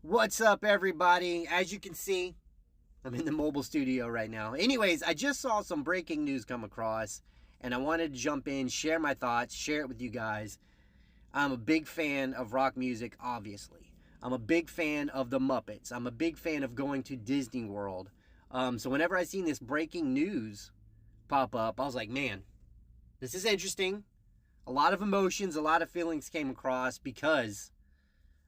What's up, everybody? As you can see, I'm in the mobile studio right now. Anyways, I just saw some breaking news come across, and I wanted to jump in, share my thoughts, share it with you guys. I'm a big fan of rock music, obviously. I'm a big fan of the Muppets. I'm a big fan of going to Disney World. So whenever I seen this breaking news pop up, I was like, man, this is interesting. A lot of emotions, a lot of feelings came across because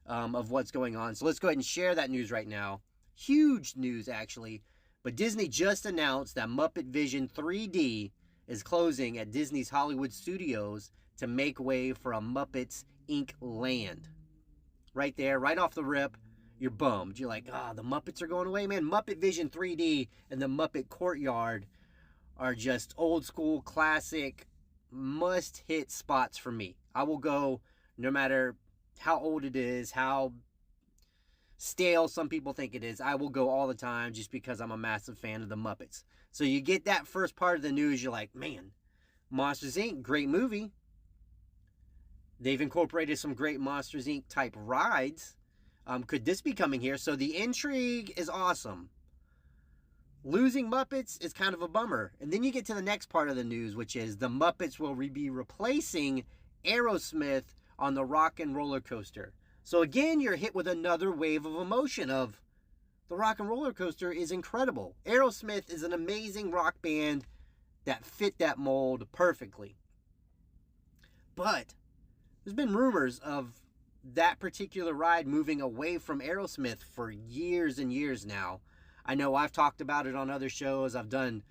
of what's going on. So let's go ahead and share that news right now. Huge news, actually. But Disney just announced that Muppet Vision 3D is closing at Disney's Hollywood Studios to make way for a Muppets Inc. land. Right there, right off the rip, you're bummed. You're like, the Muppets are going away, man. Muppet Vision 3D and the Muppet Courtyard are just old school, classic, must-hit spots for me. I will go no matter how old it is, how stale some people think it is. I will go all the time just because I'm a massive fan of the Muppets. So you get that first part of the news, you're like, man, Monsters Inc., great movie. They've incorporated some great Monsters Inc. type rides. Could this be coming here? So the intrigue is awesome. Losing Muppets is kind of a bummer. And then you get to the next part of the news, which is the Muppets will be replacing Aerosmith on the Rock and Rollercoaster. So again, you're hit with another wave of emotion of the Rock and Rollercoaster is incredible. Aerosmith is an amazing rock band that fit that mold perfectly. But there's been rumors of that particular ride moving away from Aerosmith for years and years now. I know I've talked about it on other shows. I've done,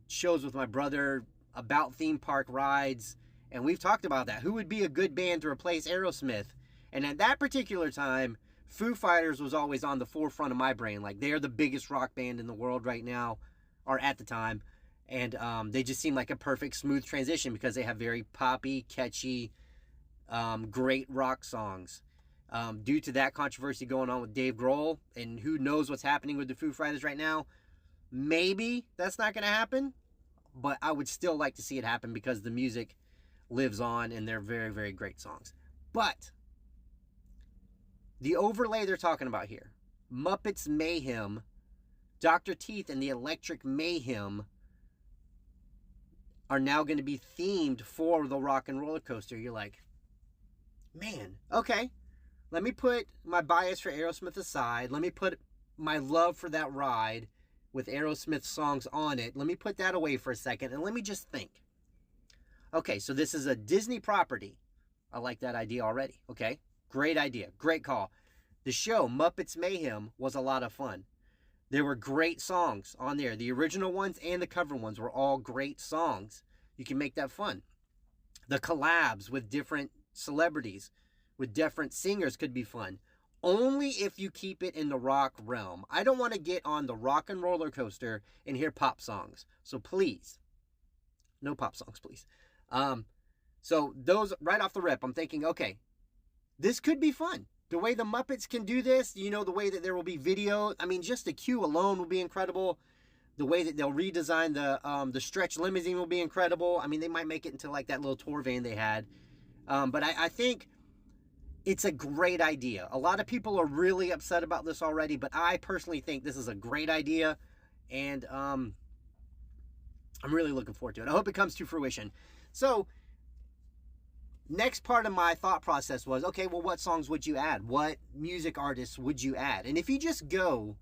shows with my brother about theme park rides. And we've talked about that. Who would be a good band to replace Aerosmith? And at that particular time, Foo Fighters was always on the forefront of my brain. Like, they're the biggest rock band in the world right now, or at the time. And they just seem like a perfect, smooth transition because they have very poppy, catchy, great rock songs. Due to that controversy going on with Dave Grohl, and who knows what's happening with the Foo Fighters right now, maybe that's not going to happen. But I would still like to see it happen because the music lives on and they're very, very great songs. But the overlay they're talking about here, Muppets Mayhem, Dr. Teeth and the Electric Mayhem are now going to be themed for the Rock and Roller Coaster. You're like, man, okay, let me put my bias for Aerosmith aside. Let me put my love for that ride with Aerosmith songs on it. Let me put that away for a second and let me just think. Okay, so this is a Disney property. I like that idea already. Okay, great idea. Great call. The show, Muppets Mayhem, was a lot of fun. There were great songs on there. The original ones and the cover ones were all great songs. You can make that fun. The collabs with different celebrities, with different singers could be fun. Only if you keep it in the rock realm. I don't want to get on the Rock and Roller Coaster and hear pop songs. So please, no pop songs, please. So those right off the rip, I'm thinking, okay, this could be fun. The way the Muppets can do this, the way that there will be video. I mean, just the queue alone will be incredible. The way that they'll redesign the stretch limousine will be incredible. I mean, they might make it into like that little tour van they had. But I think it's a great idea. A lot of people are really upset about this already, but I personally think this is a great idea. And I'm really looking forward to it. I hope it comes to fruition. So, next part of my thought process was, okay, well, what songs would you add? What music artists would you add? And if you just go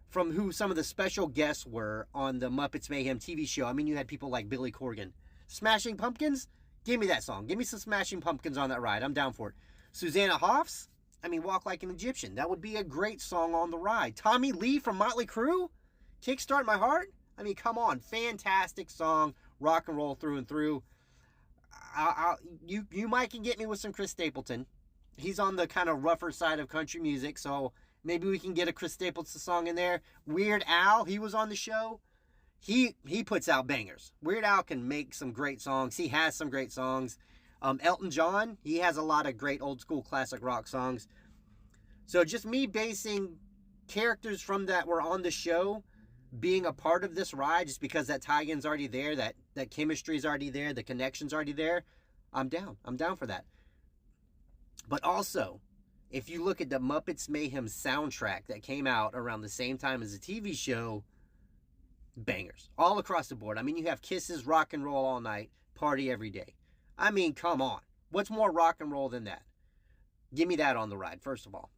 from who some of the special guests were on the Muppets Mayhem TV show, I mean, you had people like Billy Corgan. Smashing Pumpkins? Give me that song. Give me some Smashing Pumpkins on that ride. I'm down for it. Susanna Hoffs? I mean, Walk Like an Egyptian. That would be a great song on the ride. Tommy Lee from Motley Crue? Kickstart My Heart? I mean, come on. Fantastic song. Rock and roll through and through. You might can get me with some Chris Stapleton. He's on the kind of rougher side of country music, so maybe we can get a Chris Stapleton song in there. Weird Al, he was on the show. He puts out bangers. Weird Al can make some great songs. He has some great songs. Elton John, he has a lot of great old school classic rock songs. So just me basing characters from that were on the show being a part of this ride, just because that tie-in's already there, that chemistry's already there, the connection's already there, I'm down. I'm down for that. But also, if you look at the Muppets Mayhem soundtrack that came out around the same time as the TV show, bangers all across the board. I mean, you have Kisses, Rock and Roll All Night, Party Every Day. I mean, come on. What's more rock and roll than that? Give me that on the ride, first of all.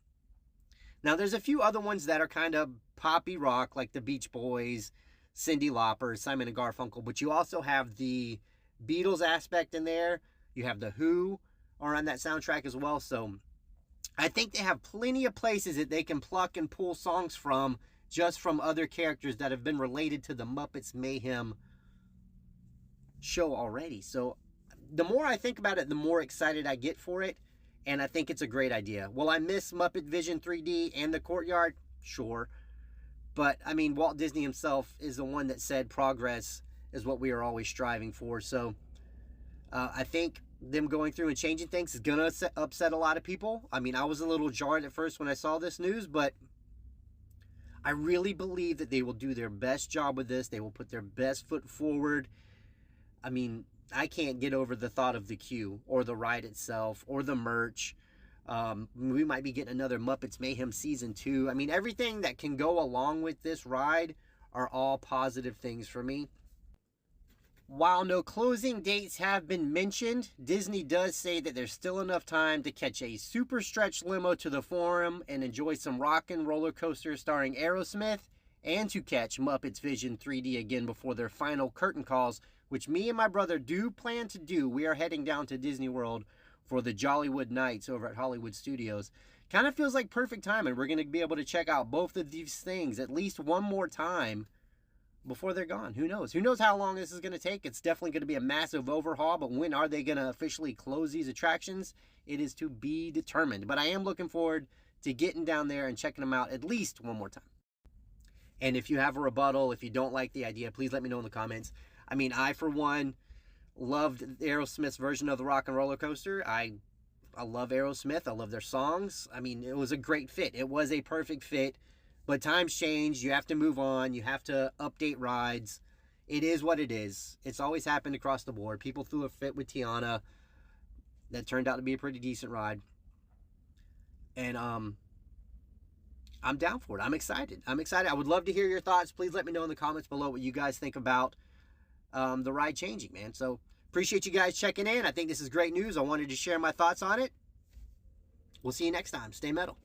Now, there's a few other ones that are kind of poppy rock, like the Beach Boys, Cyndi Lauper, Simon and Garfunkel, but you also have the Beatles aspect in there. You have the Who are on that soundtrack as well. So I think they have plenty of places that they can pluck and pull songs from, just from other characters that have been related to the Muppets Mayhem show already. So the more I think about it, the more excited I get for it. And I think it's a great idea. Will I miss Muppet Vision 3D and the Courtyard? Sure. But, I mean, Walt Disney himself is the one that said progress is what we are always striving for. So, I think them going through and changing things is going to upset a lot of people. I mean, I was a little jarred at first when I saw this news, but I really believe that they will do their best job with this. They will put their best foot forward. I mean, I can't get over the thought of the queue or the ride itself or the merch. We might be getting another Muppets Mayhem Season 2. I mean, everything that can go along with this ride are all positive things for me. While no closing dates have been mentioned, Disney does say that there's still enough time to catch a super stretch limo to the Forum and enjoy some rock and roller coasters starring Aerosmith, and to catch Muppets Vision 3D again before their final curtain calls, which me and my brother do plan to do. We are heading down to Disney World for the Jollywood Nights over at Hollywood Studios. Kind of feels like perfect timing. We're going to be able to check out both of these things at least one more time before they're gone. Who knows? Who knows how long this is going to take? It's definitely going to be a massive overhaul, but when are they going to officially close these attractions? It is to be determined. But I am looking forward to getting down there and checking them out at least one more time. And if you have a rebuttal, if you don't like the idea, please let me know in the comments. I mean, I, for one, loved Aerosmith's version of the Rock and Roller Coaster. I love Aerosmith. I love their songs. I mean, it was a great fit. It was a perfect fit. But times change. You have to move on. You have to update rides. It is what it is. It's always happened across the board. People threw a fit with Tiana. That turned out to be a pretty decent ride. And I'm down for it. I'm excited. I would love to hear your thoughts. Please let me know in the comments below what you guys think about the ride changing, man. So appreciate you guys checking in. I think this is great news. I wanted to share my thoughts on it. We'll see you next time. Stay metal.